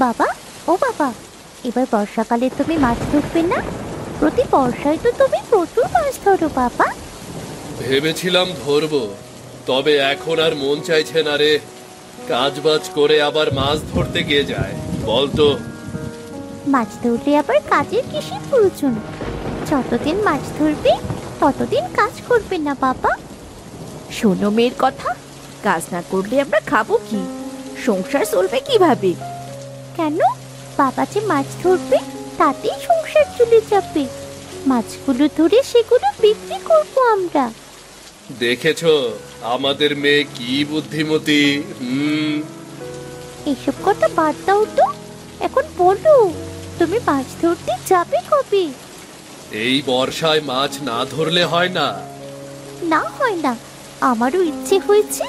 বাবা, ও বাবা, এবার বর্ষাকালে তুমি মাছ ধরবে না? প্রতি বর্ষায় তো তুমি প্রচুর মাছ ধরো বাবা। ভেবেছিলাম ধরবো, তবে এখন আর মন চাইছে না রে। কাজবাজ করে আবার মাছ ধরতে গিয়ে যায় বলতো। মাছ ধরলে আবার কাজের কিসের প্রয়োজন? যতদিন মাছ ধরবে ততদিন কাজ করবে না বাবা। শোনো মেয়ের কথা, কাজ না করলে আমরা খাবো কি? সংসার চলবে কিভাবে? কেন? বাবা যে মাছ ধরবে তাতেই সংসার চলে যাবে। মাছগুলো ধরে সেগুলো বিক্রি করবো আমরা। দেখেছো আমাদের মেয়ে কি বুদ্ধিমতী। এসব কথা বাদ দাও তো, এখন বলো তুমি মাছ ধরতে যাবে কবে? এই বর্ষায় মাছ না ধরলে হয় না। না হয় না, আমারও ইচ্ছে হয়েছে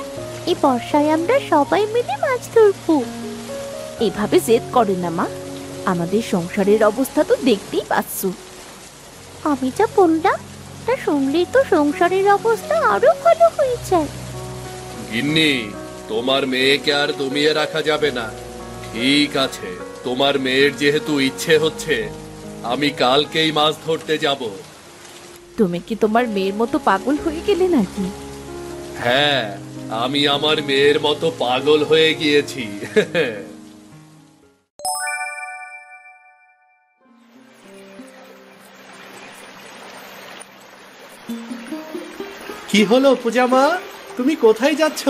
এই বর্ষায় আমরা সবাই মিলে মাছ ধরবো। এভাবে জেদ করে না মা, আমাদের সংসারের অবস্থা তো দেখতেই পাচ্ছ। আমি যা বললাম তা শুনলেই তো সংসারের অবস্থা আরো ভালো হয়ে যায়। গিন্নি, তোমার মেয়েকে আর দমিয়ে রাখা যাবে না। ঠিক আছে, তোমার মেয়ের যেহেতু ইচ্ছে হচ্ছে, আমি কালকেই মাছ ধরতে যাব। তুমি কি তোমার মেয়ের মতো পাগল হয়ে গেলে নাকি? হ্যাঁ, আমি আমার মেয়ের মতো পাগল হয়ে গিয়েছি। কি হলো পূজা মা, তুমি কোথায় যাচ্ছ?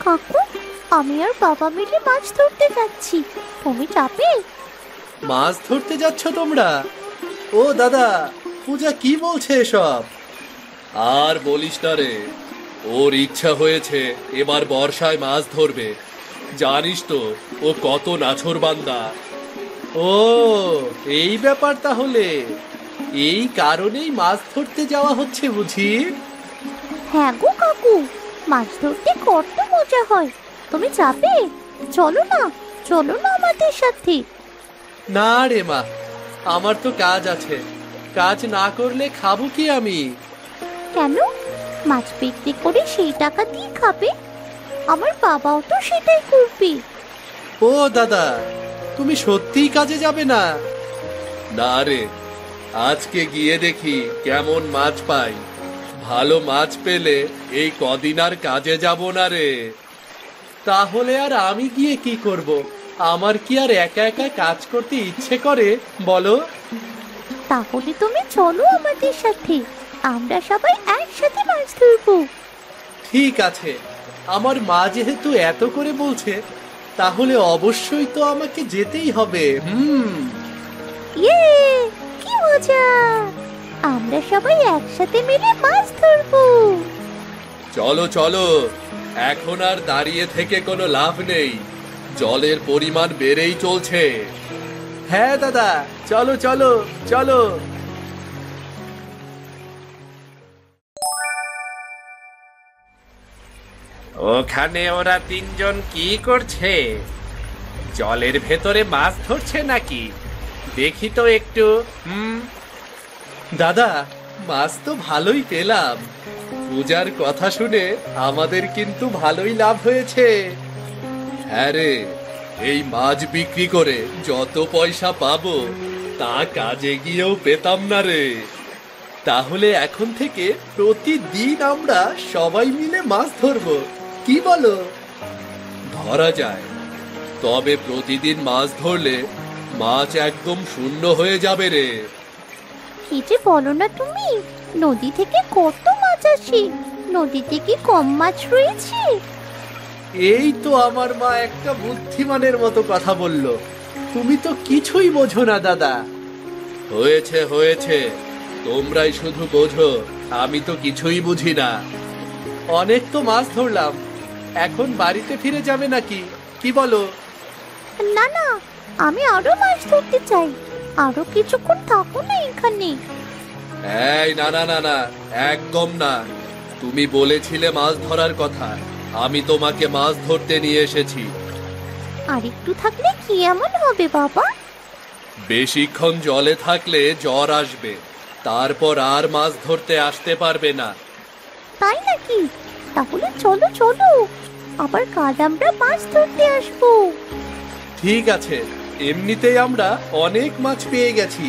কাকু, আমি আর বাবা মিলে মাছ ধরতে যাচ্ছি, তুমি যাবে? মাছ ধরতে যাচ্ছ তোমরা? ও দাদা, পূজা কি বলছে এসব? আর বলিস না রে, ওর ইচ্ছা হয়েছে এবার বর্ষায় মাছ ধরবে। জানিস তো ও কত নাছোড়বান্দা। ও, এই ব্যাপার তাহলে। এই কারণেই মাছ ধরতে যাওয়া হচ্ছে বুঝি? হ্যাঁ গো কাকু, মাছ ধরতে কত মজা হয়। তুমি যাবে? চলো না, চলো না আমাদের সাথে। না রে মা, আমার তো কাজ আছে। কাজ না করলে খাবো কি আমি? কেন? মাছ বিক্রি করে সেই টাকা দিয়ে খাবে। আমার বাবাও তো সেটাই করবে। ও দাদা, তুমি সত্যিই কাজে যাবে না? না রে, আজকে গিয়ে দেখি কেমন মাছ পাই। ভালো মাছ পেলে এই কদিন আর কাজে যাব না রে। তাহলে আর আমি গিয়ে কি করব? আমার কি আর একা একা কাজ করতে ইচ্ছে করে বলো? তাহলে তুমি চলো আমাদের সাথে, আমরা সবাই একসাথে মাছ ধরবো। ঠিক আছে, আমার মা যেহেতু এত করে বলছে, তাহলে অবশ্যই তো আমাকে যেতেই হবে। ইয়ে, কি মজা! আমরা সবাই একসাথে মিলে মাছ ধরবো। চলো চলো, এখন আর দাঁড়িয়ে থেকে কোনো লাভ নেই। জলের পরিমাণ বেড়েই চলছে। হ্যাঁ দাদা, চলো চলো চলো। ওখানে ওরা তিনজন কি করছে? জলের ভেতরে মাছ ধরছে নাকি? দেখি তো একটু। দাদা, মাছ তো ভালোই পেলাম। পূজার কথা শুনে আমাদের কিন্তু ভালোই লাভ হয়েছে। হ্যাঁ রে, এই মাছ বিক্রি করে যত পয়সা পাবো তা কাজে গিয়েও পেতাম না রে। তাহলে এখন থেকে প্রতিদিন আমরা সবাই মিলে মাছ ধরবো, কি বলো? ধরা যায়, তবে প্রতিদিন মাছ ধরলে মাছ একদম শূন্য হয়ে যাবে রে। কি যে বলো না তুমি, নদী থেকে কত মাছ আসে। নদীতে কি কম মাছ রয়েছে? এই তো আমার মা একটা বুদ্ধিমানের মতো কথা বলল। তুমি তো কিছুই বোঝো না দাদা। হয়েছে হয়েছে, তোমরাই শুধু বোঝো, আমি তো কিছুই বুঝি না। অনেক তো মাছ ধরলাম, এখন বাড়িতে ফিরে যাবে নাকি, কি বলো? না না, আমি আরো মাছ ধরতে চাই। আরো কিছুক্ষণ থাকো না এখানে। এই না না না না, একদম না। তুমি বলেছিলে মাছ ধরার কথা, আমি তোমাকে মাছ ধরতে নিয়ে এসেছি। আর একটু থাকলে কি এমন হবে বাবা? বেশিক্ষণ জলে থাকলে জ্বর আসবে, তারপর আর মাছ ধরতে আসতে পারবে না। তাই নাকি? তাহলে চলো চলো, আবার কাল আমরা মাছ ধরতে আসবো। ঠিক আছে, এমনিতেই আমরা অনেক মাছ পেয়ে গেছি,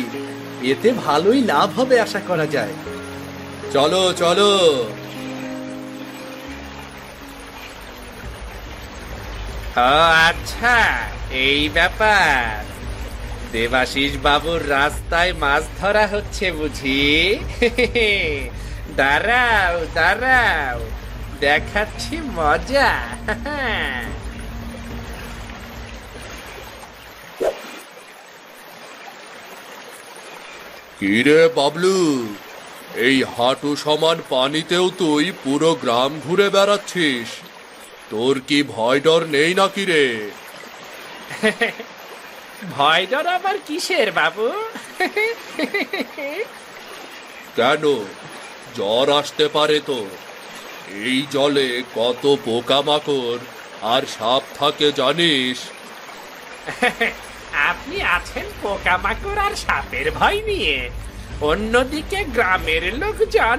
এতে ভালোই লাভ হবে আশা করা যায়। চলো চলো। ও আচ্ছা, এই ব্যাপার। দেবাশিস বাবুর রাস্তায় মাছ ধরা হচ্ছে বুঝি? দাঁড়াও দাঁড়াও, দেখাচ্ছি মজা। কিরে বাবলু, এই হাঁটু সমান পানিতেও তুই পুরো গ্রাম ঘুরে বেড়াচ্ছিস, তোর কি ভয় ডর নেই নাকি রে? ভয় ডর আবার কিসের বাবু? কেন, জ্বর আসতে পারে তো। এই জলে কত পোকামাকড় আর সাপ থাকে জানিস? আপনি আছেন পোকামাকড় আর সাপের ভয় নিয়ে, অন্যদিকে গ্রামের লোকজন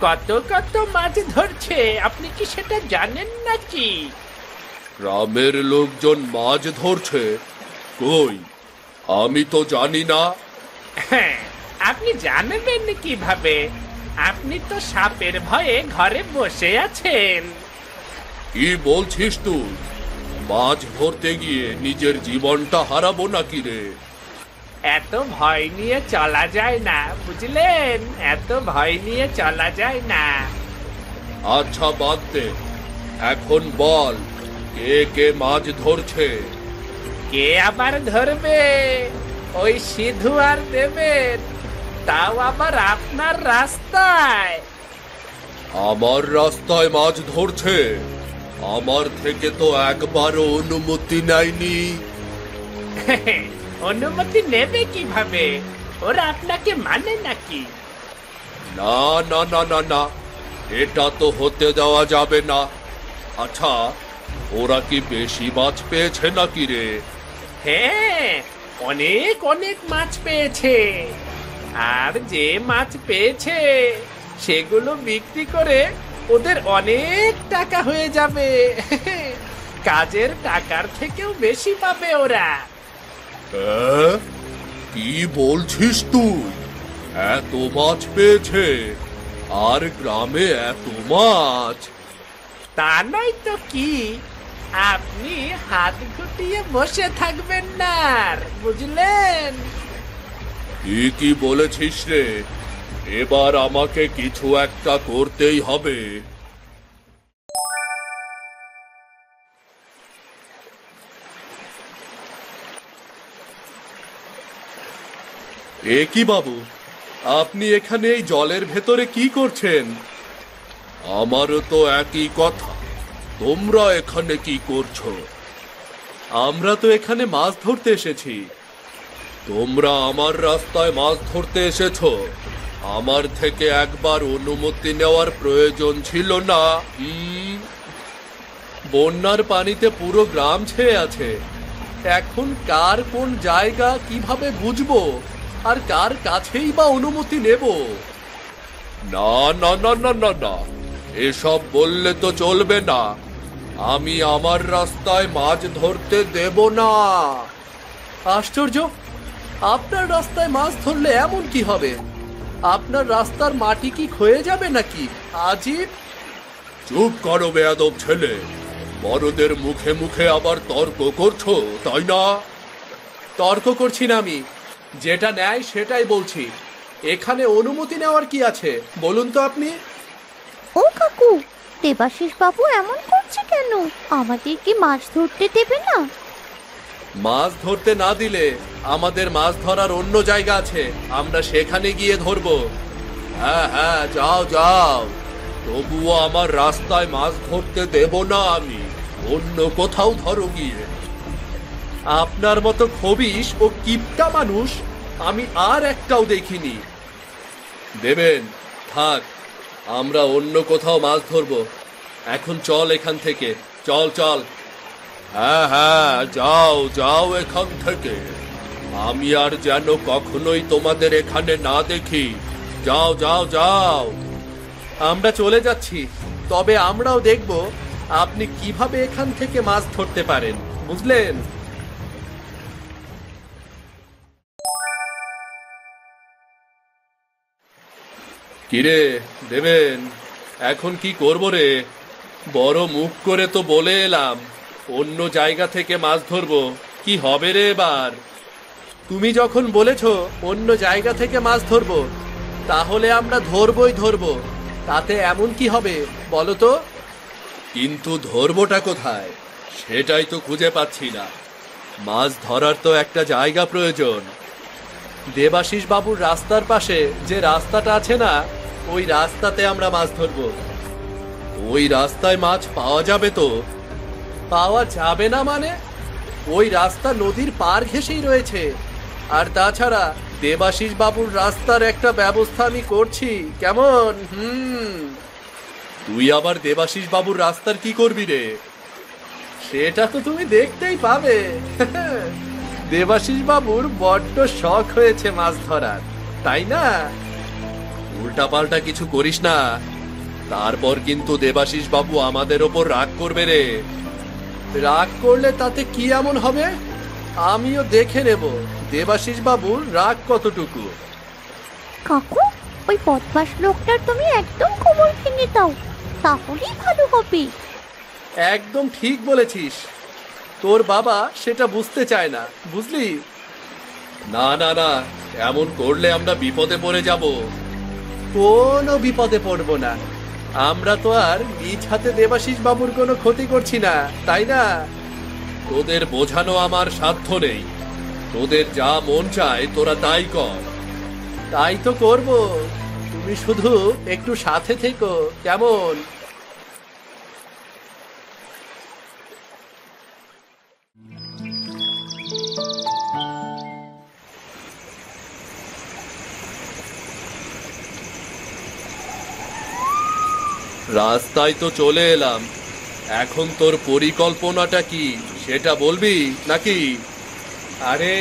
কত কত মাছ ধরছে, আপনি কি সেটা জানেন নাকি? গ্রামের লোকজন মাছ ধরছে? কই, আমি তো জানি না। হ্যাঁ, আপনি জানবেন কিভাবে? আপনি তো সাপের ভয়ে ঘরে বসে আছেন। কি বলছিস তুই? মাছ ধরতে গিয়ে নিজের জীবনটা হারাবো নাকি রে? এত ভয় নিয়ে চলা যায় না, বুঝলেন? এত ভয় নিয়ে চলা যায় না। আচ্ছা বাদ দে, এখন বল কে কে মাছ ধরছে? কে আবার ধরবে? ওই সিধু আর দেবেন, তাও আবার আপনার রাস্তায়। আমার রাস্তায় মাছ ধরছে? আমার থেকে তো একবারও অনুমতি নেয়নি। অনুমতি নেবে কিভাবে? ওরা আপনাকে মানে নাকি? না না না না না, এটা তো হতে দেওয়া যাবে না। আচ্ছা, ওরা কি বেশি মাছ পেয়েছে নাকি রে? হ্যাঁ, অনেক অনেক মাছ পেয়েছে। আর যে মাছ পেয়েছে সেগুলো বিক্রি করে ওদের অনেক টাকা হয়ে যাবে। কাজের টাকার থেকেও বেশি পাবে ওরা। হ্যাঁ? কি বলছিস তুই? এত মাছ পেয়েছে, আর গ্রামে এত মাছ? তা নয় তো কি, আপনি হাত গুটিয়ে বসে থাকবেন না, আর বুঝলেন? ঠিকই বলেছিস রে, এবার আমাকে কিছু একটা করতেই হবে। এ কি বাবু, আপনি এখানে এই জলের ভেতরে কি করছেন? আমারও তো একই কথা, তোমরা এখানে কি করছো? আমরা তো এখানে মাছ ধরতে এসেছি। তোমরা আমার রাস্তায় মাছ ধরতে এসেছো? আমার থেকে একবার অনুমতি নেওয়ার প্রয়োজন ছিল না? বন্যার পানিতে পুরো গ্রাম ছেয়ে আছে, এখন কার কোন জায়গা কিভাবে বুঝবো, আর কার কাছেই বা অনুমতি নেব? না না না না না না, এসব বললে তো চলবে না। আমি আমার রাস্তায় মাছ ধরতে দেব না। আশ্চর্য, আপনার রাস্তায় মাছ ধরলে এমন কি হবে? আপনার রাস্তার মাটি কি ক্ষয়ে যাবে নাকি? আজীব! চুপ করো বেয়াদব ছেলে, বড়দের মুখে মুখে আবার তর্ক করছো, তাই না? তর্ক করছি না আমি, যেটা ন্যায় সেটাই বলছি। এখানে অনুমতি নেওয়ার কি আছে বলুন তো আপনি? ও কাকু, দেবাশিস বাবু এমন করছে কেন? আমাদের কি মাছ ধরতে দেবে না? মাছ ধরতে না দিলে আমাদের মাছ ধরার অন্য জায়গা আছে, আমরা সেখানে গিয়ে ধরবো। হ্যাঁ হ্যাঁ, যাও যাও, তবুও আমার রাস্তায় মাছ ধরতে দেব না আমি। অন্য কোথাও ধরো গিয়ে। আপনার মতো খবিশ ও কিপটা মানুষ আমি আর একটাও দেখিনি। দেবেন, থাক, আমরা অন্য কোথাও মাছ ধরবো। এখন চল এখান থেকে, চল চল। হ্যাঁ হ্যাঁ, যাও যাও এখান থেকে। আমি আর যেন কখনোই তোমাদের এখানে না দেখি। যাও যাও যাও। আমরা চলে যাচ্ছি, তবে আমরাও দেখব আপনি কিভাবে এখান থেকে মাছ ধরতে পারেন, বুঝলেন? কিরে দেবেন, এখন কি করব রে? বড় মুখ করে তো বলে এলাম অন্য জায়গা থেকে মাছ ধরবো, কি হবে রে এবার? তুমি যখন বলেছো অন্য জায়গা থেকে মাছ ধরবো, তাহলে আমরা ধরবো। তাতে এমন কি হবে বলো তো? কিন্তু ধরবোটা কোথায় সেটাই তো খুঁজে পাচ্ছি না। মাছ ধরার তো একটা জায়গা প্রয়োজন। দেবাশিস বাবুর রাস্তার পাশে যে রাস্তাটা আছে না, ওই রাস্তাতে আমরা মাছ ধরবো। ওই রাস্তায় মাছ পাওয়া যাবে তো? পাওয়া যাবে না মানে? ওই রাস্তা নদীর পার ঘেঁষেই রয়েছে। আর তাছাড়া দেবাশিস বাবুর রাস্তার একটা ব্যবস্থা আমি করছি, কেমন? তুই আবার দেবাশিস বাবুর রাস্তার কি করবি রে? সেটা তো তুমি দেখতেই পাবে। দেবাশিস বাবুর বড্ড শখ হয়েছে মাছ ধরার, তাই না? উল্টাপাল্টা কিছু করিস না, তারপর কিন্তু দেবাশিস বাবু আমাদের ওপর রাগ করবে রে। রাগ করলে তাতে কি এমন হবে? আমিও দেখে নেব দেবাশিস বাবুর রাগ কতটুকু। কাকু, ওই বদমাস লোকটার তুমি একদম কোমর ভেঙে দাও, তাহলেই ভালো হবে। একদম ঠিক বলেছিস। তোর বাবা সেটা বুঝতে চায় না, বুঝলি? না না না, এমন করলে আমরা বিপদে পড়ে যাব। কোনো বিপদে পড়বো না। আমরা তো আর নিজ হাতে দেবাশিস বাবুর কোনো ক্ষতি করছি না, তাই না? তোদের বোঝানো আমার সাধ্য নেই। তোদের যা মন চায় তোরা তাই কর। তাই তো করব, তুমি শুধু একটু সাথে থেকো, কেমন? রাস্তায় তো চলে এলাম, এখন তোর পরিকল্পনাটা কি সেটা বলবি নাকি? আরে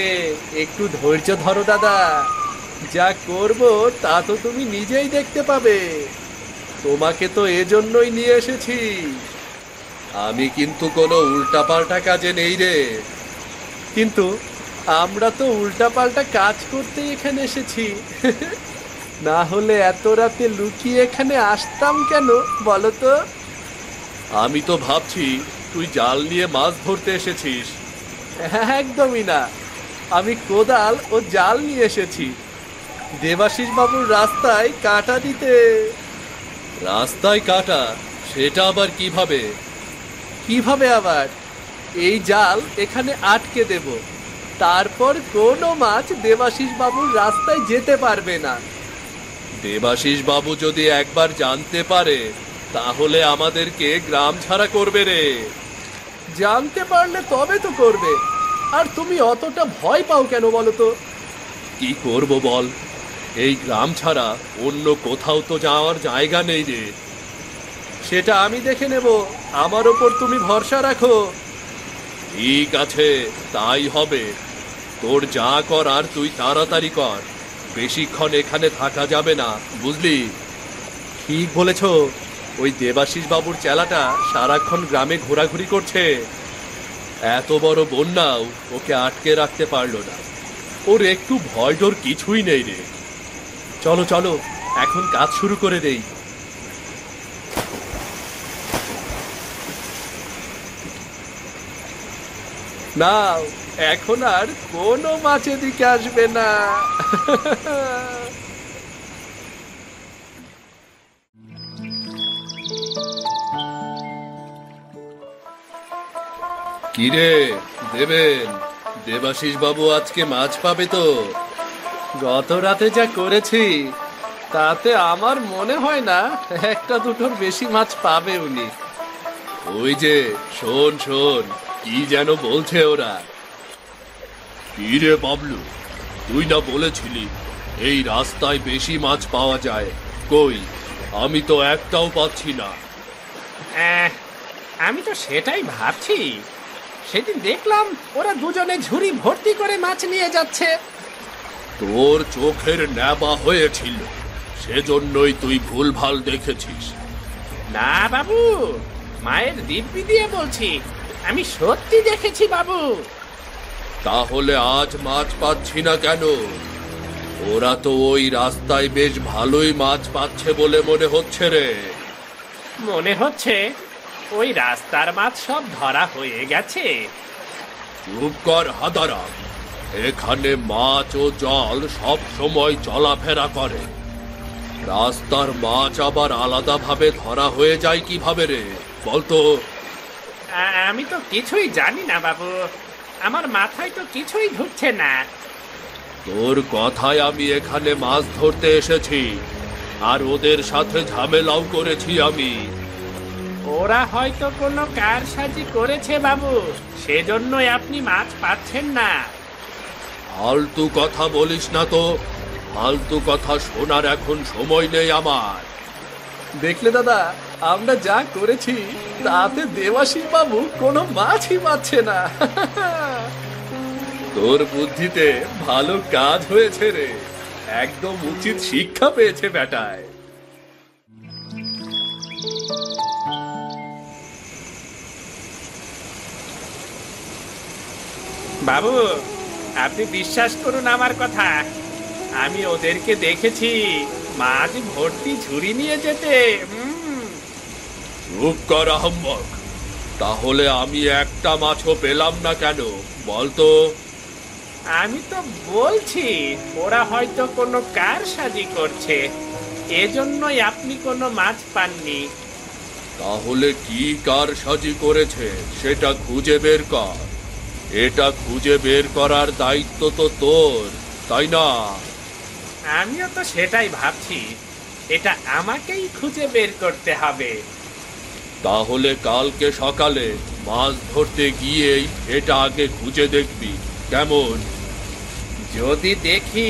একটু ধৈর্য ধরো দাদা, যা করব তা তো তুমি নিজেই দেখতে পাবে। তোমাকে তো এজন্যই নিয়ে এসেছি। আমি কিন্তু কোনো উল্টাপাল্টা কাজে নেই রে। কিন্তু আমরা তো উল্টাপাল্টা কাজ করতে এখানে এসেছি। না হলে এত রাতে লুকিয়ে এখানে আসতাম কেন বলো তো? আমি তো ভাবছি তুই জাল নিয়ে মাছ ধরতে এসেছিস। একদমই না, আমি কোদাল ও জাল নিয়ে এসেছি দেবাশিস বাবুর রাস্তায় কাঁটা দিতে। রাস্তায় কাটা? সেটা আবার কিভাবে? কিভাবে আবার? এই জাল এখানে আটকে দেব, তারপর কোনো মাছ দেবাশিস বাবুর রাস্তায় যেতে পারবে না। দেবাশিস বাবু যদি একবার জানতে পারে তাহলে আমাদেরকে গ্রাম ছাড়া করবে রে। জানতে পারলে তবে তো করবে। আর তুমি অতটা ভয় পাও কেন বলো তো? কি করব বল, এই গ্রাম ছাড়া অন্য কোথাও তো যাওয়ার জায়গা নেই রে। সেটা আমি দেখে নেব, আমার ওপর তুমি ভরসা রাখো। ঠিক আছে, তাই হবে। তোর যা করার তুই তাড়াতাড়ি কর, বেশিক্ষণ এখানে থাকা যাবে না, বুঝলি? ঠিক বলেছ, ওই দেবাশিস বাবুর চেলাটা সারাক্ষণ গ্রামে ঘোরাঘুরি করছে। এত বড় বন্যাও ওকে আটকে রাখতে পারলো না। ওর একটু ভয় ডর কিছুই নেই রে। চলো চলো, এখন কাজ শুরু করে দেই। নাও, এখন আর কোনো মাছ এদিকে আসবে না। কিরে দেবেন, দেবাশিস বাবু আজকে মাছ পাবে তো? গত রাতে যা করেছি তাতে আমার মনে হয় না একটা দুটোর বেশি মাছ পাবে উনি। ওই যে শোন শোন, কি যেন বলছে ওরা। কি রে বাবলু, তুই না বলেছিলি এই রাস্তায় বেশি মাছ পাওয়া যায়? কই, আমি তো একটাও পাচ্ছি না। আমি তো সেটাই ভাবছি। সেদিন দেখলাম ওরা দুজনে ঝুড়ি ভর্তি করে মাছ নিয়ে যাচ্ছে। তোর চোখের নেবা হয়েছিল, সেজন্যই তুই ভুলভাল দেখেছিস। না বাবু, মায়ের দিব্যি দিয়ে বলছি, আমি সত্যি দেখেছি বাবু। তাহলে আজ মাছ পাচ্ছি না কেন? ওরা তো ওই রাস্তায় বেশ ভালোই মাছ পাচ্ছে বলে মনে হচ্ছে রে। মনে হচ্ছে ওই রাস্তার মাছ সব ধরা হয়ে গেছে। চুপ কর হাদারা, এখানে মাছ ও জল সব সময় চলাফেরা করে। রাস্তার মাছ আবার আলাদাভাবে ধরা হয়ে যায় কিভাবে রে বলতো? আমি তো কিছুই জানি না বাবু, আমার মাথায় তো কিছুই ঢুকছে না। তোর কথায় আমি এখানে মাছ ধরতে এসেছি, আর ওদের সাথে ঝামেলাও করেছি আমি। ওরা হয়তো কোনো কারসাজি করেছে বাবু, সেজন্যই আপনি মাছ পাচ্ছেন না। ফালতু কথা বলিস না তো, ফালতু কথা শোনার এখন সময় নেই আমার। দেখলে দাদা, আমরা যা করেছি তাতে দেবাশিস বাবু কোনো মাছই পাচ্ছে না। তোর বুদ্ধিতে ভালো কাজ হয়েছে রে, একদম উচিত শিক্ষা পেয়েছে বেটায়। বাবু, আপনি বিশ্বাস করুন আমার কথা, আমি ওদেরকে দেখেছি মাছ ভর্তি ঝুড়ি নিয়ে যেতে। চুপ কর আহম্মক, তাহলে আমি একটা মাছও পেলাম না কেন বলতো? আমি তো বলছি ওরা হয়তো কোনো কারসাজি করছে, এজন্যই আপনি কোনো মাছ পাননি। তাহলে কি কারসাজি করেছে সেটা খুঁজে বের কর। এটা খুঁজে বের করার দায়িত্ব তো তোর, তাই না? আমিও তো সেটাই ভাবছি, এটা আমাকেই খুঁজে বের করতে হবে। তাহলে কালকে সকালে মাছ ধরতে গিয়েই এটা আগে খুঁজে দেখবি, কেমন? যদি দেখি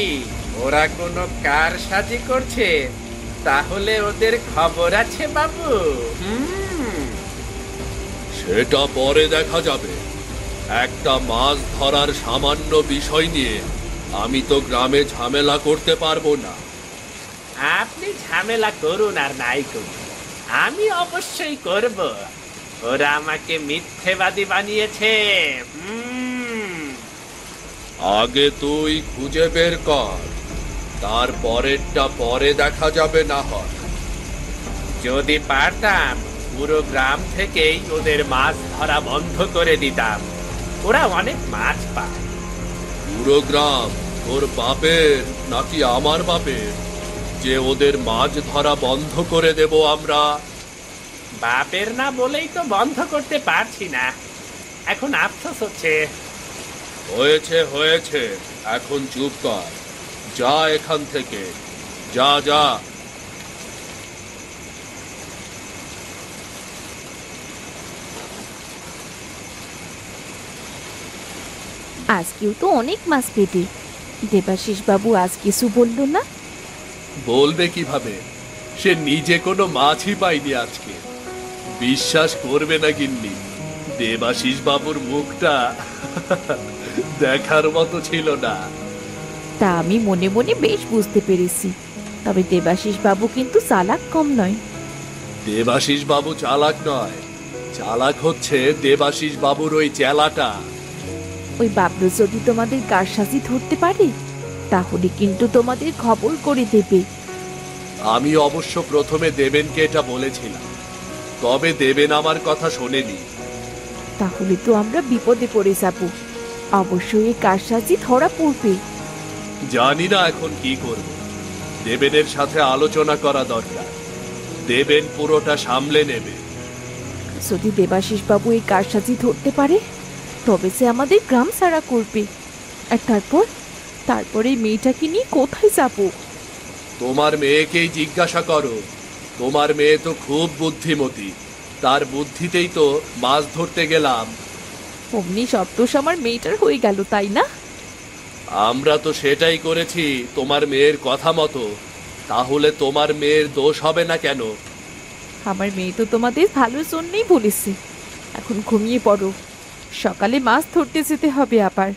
ওরা কোনো কারসাজি করছে, তাহলে ওদের খবর আছে বাবু। সেটা পরে দেখা যাবে। একটা মাছ ধরার সামান্য বিষয় নিয়ে আমি তো গ্রামে ঝামেলা করতে পারবো না। আপনি ঝামেলা করুন আর নাই করুন, আমি অবশ্যই করব। ওরা আমাকে মিথ্যেবাদী বানিয়েছে। আগে তুই খুঁজে বের কর, তারপরেরটা পরে দেখা যাবে না হয়। যদি পারতাম পুরো গ্রাম থেকেই ওদের মাছ ধরা বন্ধ করে দিতাম, ওরা অনেক মাছ পায়। পুরো গ্রাম তোর বাপের নাকি আমার বাপের যে ওদের মাছ ধরা বন্ধ করে দেব আমরা? বাপের না বলেই তো বন্ধ করতে পারছি না, এখন আফসোস হচ্ছে। হয়েছে হয়েছে, এখন চুপ কর, যা এখান থেকে, যা যা। আজকেও তো অনেক মাছ পেটে। দেবাশিস বাবু আজ কিছু বলল না? বলবে কিভাবে, সে নিজে কোনো মাছই পায়নি আজকে। বিশ্বাস করবে না গিন্নি, দেবাশিস বাবুর মুখটা দেখার মতো ছিল না। তা আমি মনে মনে বেশ বুঝতে পেরেছি, তবে দেবাশিস বাবু কিন্তু চালাক কম নয়। দেবাশিস বাবু চালাক নয়, চালাক হচ্ছে দেবাশিস বাবুর ওই চেলাটা। ওই বাবলু যদি তোমাদের কারসাজি ধরতে পারে, তাহলে কিন্তু তোমাদের খবর করে দেবে। আমি অবশ্য প্রথমে দেবেনকে এটা বলেছিলাম, তবে দেবেন আমার কথা শোনেনি। তাহলে তো আমরা বিপদে পড়ে যাব। অবশ্যই এই কারসাজি ধরা পড়বে। জানি না এখন কি করব। দেবেনের সাথে আলোচনা করা দরকার, দেবেন পুরোটা সামলে নেবে। যদি দেবাশিস বাবু এই কারসাজি ধরতে পারে, তবে সে আমাদের গ্রাম ছাড়া করবে। আর তারপরে এই মেয়েটাকে নিয়ে কোথায় যাব? তোমার মেয়েকেই জিজ্ঞাসা করো, তোমার মেয়ে তো খুব বুদ্ধিমতী, তার বুদ্ধিতেই তো মাছ ধরতে গেলাম। অমনি সপ্তোষ আমার মেয়েটার হয়ে গেল, তাই না? আমরা তো সেটাই করেছি তোমার মেয়ের কথা মতো, তাহলে তোমার মেয়ের দোষ হবে না কেন? আমার মেয়ে তো তোমাদের ভালোর জন্যই বলেছে। এখন ঘুমিয়ে পড়ো, সকালে মাছ ধরতে যেতে হবে আবার।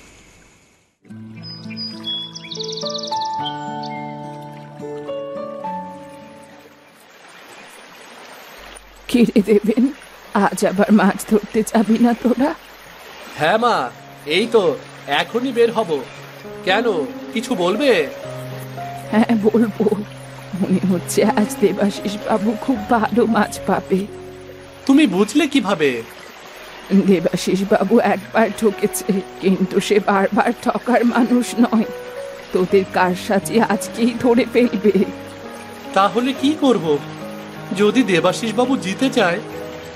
কিরে দেবেন, আজ আবার মাছ ধরতে যাবি না তোরা? হ্যাঁ মা, এই তো এখনই বের হব। কেন, কিছু বলবে? হ্যাঁ বলবো। মনে হচ্ছে আজ দেবাশিস বাবু খুব ভালো মাছ পাবে। তুমি বুঝলে কিভাবে? দেবাশিস বাবু একবার ঠকেছে, কিন্তু সে বারবার ঠকার মানুষ নয়। তোদের কারসাজি আজকেই ধরে ফেলবে। তাহলে কি করব? যদি দেবাশিস বাবু জিতে যায়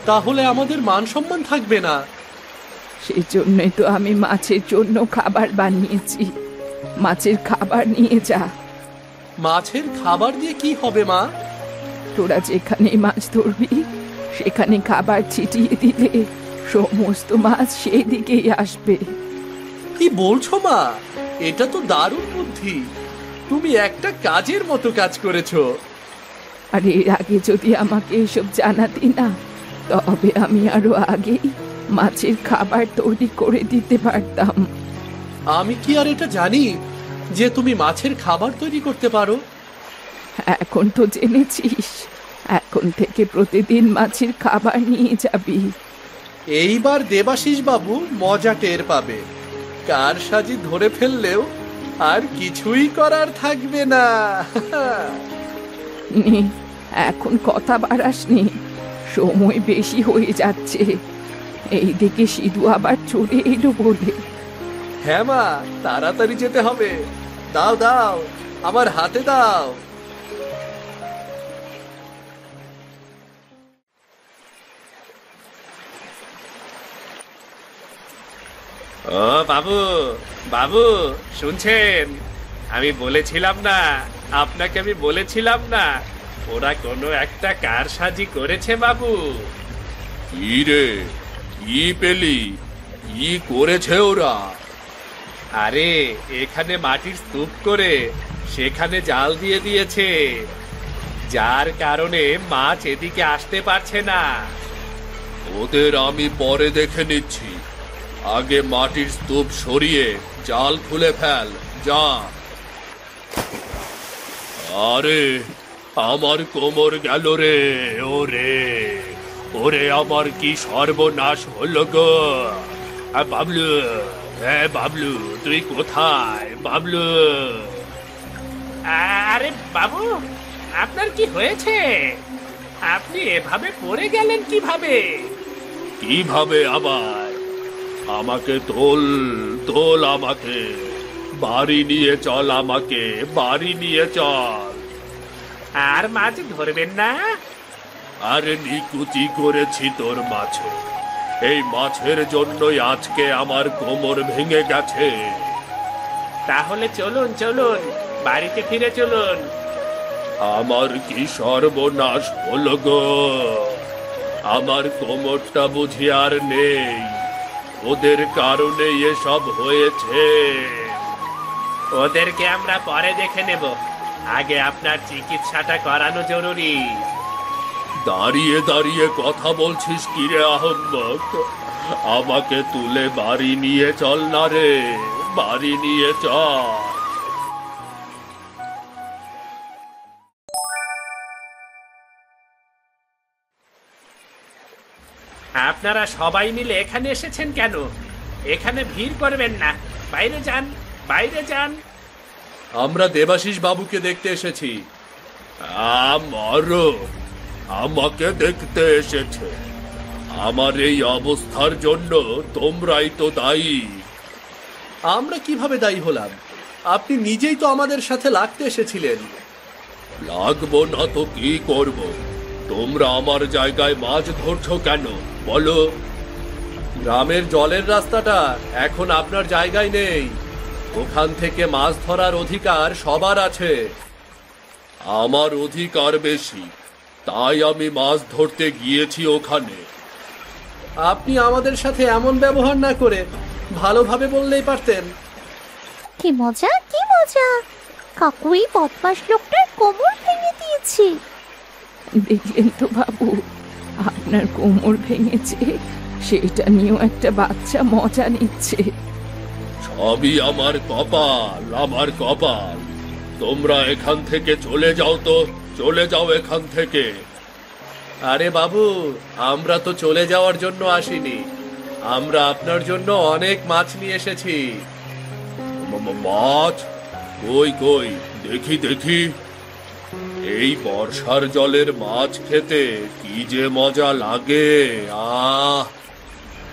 তাহলে আমাদের মান সম্মান থাকবে না। সেই জন্যই তো আমি মাছের জন্য খাবার বানিয়েছি। মাছের খাবার নিয়ে যা। মাছের খাবার দিয়ে কি হবে মা? তোরা যেখানে মাছ ধরবি সেখানে খাবার ছিটিয়ে দিলে সমস্ত মাছ সেই দিকেই আসবে। কি বলছো মা? এটা তো দারুণ বুদ্ধি। তুমি একটা কাজের মতো কাজ করেছো। আর এর আগে যদি আমাকে এসব জানাতি না, তবে আমি আরো আগেই মাছের খাবার তৈরি করে দিতে পারতাম। আমি কি আর এটা জানি যে তুমি মাছের খাবার তৈরি করতে পারো? এখন তো জেনেছিস, এখন থেকে প্রতিদিন মাছের খাবার নিয়ে যাবি। এইবার দেবাশিস বাবু মজা টের পাবে। কারসাজি ধরে ফেললেও আর কিছুই করার থাকবে না। নে, এখন কথা বাড়াসনি, সময় বেশি হয়ে যাচ্ছে। এইদিকে সিধু আবার চলে এলো বলে। হ্যাঁ মা, তাড়াতাড়ি যেতে হবে। দাও দাও, আমার হাতে দাও। ও বাবু, বাবু শুনছেন? আমি বলেছিলাম না, আপনাকে আমি বলেছিলাম না ওরা কোনো একটা কারসাজি করেছে বাবু। কি রে, কি পেলি? কি করেছে ওরা? আরে এখানে মাটির স্তূপ করে সেখানে জাল দিয়ে দিয়েছে, যার কারণে মাছ এদিকে আসতে পারছে না। ওদের আমি পরে দেখে নিচ্ছি। আগে মাটির স্তূপ সরিয়ে জাল খুলে ফেল, যা। আরে আমার কোমর গেল রে, ওরে ওরে, আমার কি সর্বনাশ হলো গো। বাবলু, হ্যাঁ বাবলু, তুই কোথায় বাবলু? আরে বাবু, আপনার কি হয়েছে? আপনি এভাবে পড়ে গেলেন কিভাবে? কিভাবে আবার? আমাকে তোল, তোল আমাকে, বাড়ি নিয়ে চল, আমাকে বাড়ি নিয়ে চল। আর মাছ ধরবেন না? আরে নিকুচি করেছি তোর মাছে। এই মাছের জন্যই আজকে আমার কোমর ভেঙে গেছে। তাহলে চলুন চলুন, বাড়িতে ফিরে চলুন। আমার কি সর্বনাশ হলো গো। আমার কোমরটা বুঝি আর নেই। ওদের কারণে এসব হয়েছে। ওদেরকে আমরা পরে দেখে নেব, আগে আপনার চিকিৎসাটা করানো জরুরি। দাঁড়িয়ে দাঁড়িয়ে কথা বলছিস কি রে আহম্মক? আমাকে তুলে বাড়ি নিয়ে চল না রে, বাড়ি নিয়ে চল। আপনারা সবাই মিলে এখানে এসেছেন কেন? এখানে ভিড় করবেন না, বাইরে যান, বাইরে যান। আমরা দেবাশিস বাবুকে দেখতে এসেছি। আমারও, আমাকে দেখতে এসেছে। আমার এই অবস্থার জন্য তোমরাই তো দায়ী। আমরা কিভাবে দায়ী হলাম? আপনি নিজেই তো আমাদের সাথে লাগতে এসেছিলেন। লাগবো না তো কি করব? তোমরা আমার জায়গায় মাছ ধরছো কেন বলো? গ্রামের জলের রাস্তাটা এখন আপনার জায়গায় নেই। ওখান থেকে মাছ ধরার অধিকার সবার আছে। আমার অধিকার বেশি, তাই আমি মাছ ধরতে গিয়েছি ওখানে। আপনি আমাদের সাথে এমন ব্যবহার না করে ভালোভাবে বললেই পারতেন। কি মজা, কি মজা! কাকু এই বদমাস লোকটার কোমর ভেঙে দিয়েছে। দেখলেন তো বাবু, আপনার কোমর ভেঙেছে, সেটা নিয়েও একটা বাচ্চা মজা নিচ্ছে। সবই আমার কপাল, আমার কপাল। তোমরা এখান থেকে চলে যাও তো, চলে যাও এখান থেকে। আরে বাবু, আমরা তো চলে যাওয়ার জন্য আসিনি। আমরা আপনার জন্য অনেক মাছ নিয়ে এসেছি। মাছ? কই কই, দেখি দেখি, এই বর্ষার জলের মাছ খেতে কি যে মজা লাগে। আহ,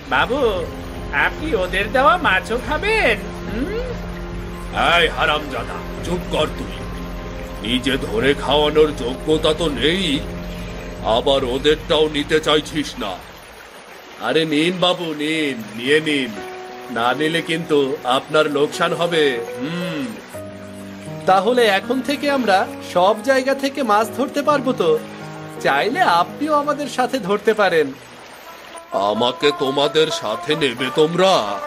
বাবু, আপনি ওদের দেওয়া মাছও খাবেন? এই হারামজাদা, চুপ কর তুই। নিজে ধরে খাওয়ানোর যোগ্যতা তো নেই, আবার ওদেরটাও নিতে চাইছিস না। আরে নিন বাবু, নিন, নিয়ে নিন। না নিলে কিন্তু আপনার লোকসান হবে। তাহলে এখন থেকে আমরা সব জায়গা থেকে মাছ ধরতে পারবো তো? চাইলে আপনিও আমাদের সাথে ধরতে পারেন। আমাকে তোমাদের সাথে নেবে তোমরা?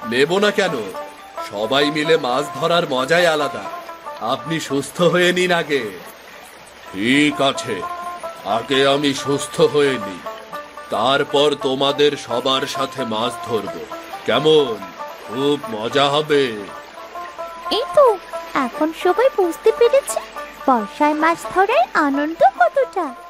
নেব না কেন? সবাই মিলে মাছ ধরার মজাই আলাদা। আপনি সুস্থ হয়ে নিন আগে। ঠিক আছে, আগে আমি সুস্থ হয়ে নি, তারপর তোমাদের সবার সাথে মাছ ধরবো। কেমন? খুব মজা হবে। এই তো এখন সবাই বুঝতে পেরেছে বর্ষায় মাছ ধরার আনন্দ কতটা।